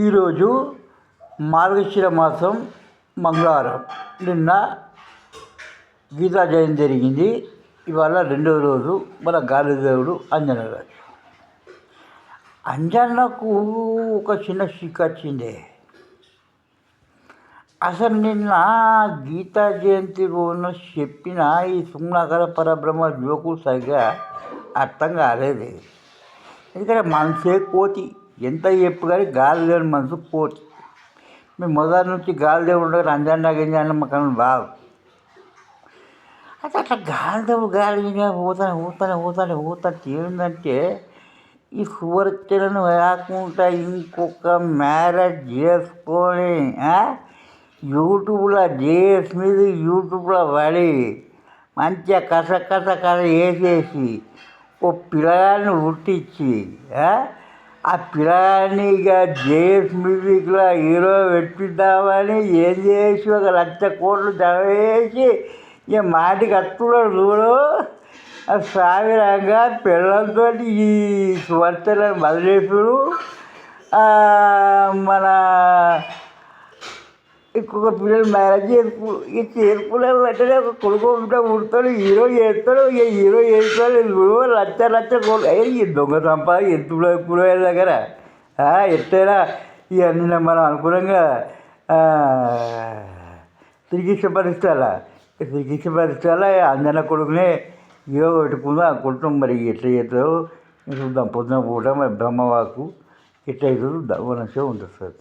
ఈరోజు మార్గశిర మాసం మంగళవారం. నిన్న గీతా జయంతి జరిగింది. ఇవాళ రెండవ రోజు. మన గాలిదేవుడు అంజనరాజు. అంజన్నకు ఒక చిన్న సిక్ వచ్చింది. అసలు నిన్న గీతా జయంతి రోజున చెప్పిన ఈ సుమ్నాకర పరబ్రహ్మ జోకులు సరిగ్గా అర్థం కాలేదు. ఎందుకంటే మనసే కోతి, ఎంత చెప్పు కానీ గాలిదేవుని మనసు కోతి. మేము మొదటి నుంచి గాలిదేవుడు ఉండగా అంజన్న గింజన్న మాకు బాగు. అయితే అట్లా గాలిదేవుడు పోతాను ఏంటంటే ఈ సువర్చలను రాకుండా ఇంకొక మ్యారేజ్ చేసుకొని యూట్యూబ్లో జేఎస్ మీద యూట్యూబ్లో పడి మంచిగా కథ వేసేసి ఓ పిల్లగాడిని పుట్టించి ఆ పిల్లగాడిని ఇక జేఎస్ మ్యూజిక్లో హీరో పెట్టిద్దామని ఏం చేసి 1,00,000 కోట్లు జమ వేసి ఇక మాటికి అత్తున్నాడు చూడు. సావిరంగా పిల్లలతో ఈ సువర్చలను బదిలేసుడు. మన ఇంకొక పిల్లలు మ్యారేజ్ చేసుకునే వెంటనే ఒక కొడుకు ఉంటే పుడతాడు, హీరో చేస్తాడు. ఇక హీరో చేస్తాడు 1,00,000 కోట్లు. ఈ దొంగ సంపాది ఎత్తుడు దగ్గర ఎత్తైనా ఇక నిన్న మనం అనుకూలంగా శ్రీకృష్ణ పరిస్థితుల అంజన కొడుకునే హీరో పెట్టుకుందాం అనుకుంటాం. మరి ఎట్లా చేస్తారో చూద్దాం. పొద్దున పూట మరి బ్రహ్మవాకు ఎట్లా అవుతుందో చూద్దాం. మనసే ఉంటుంది సార్.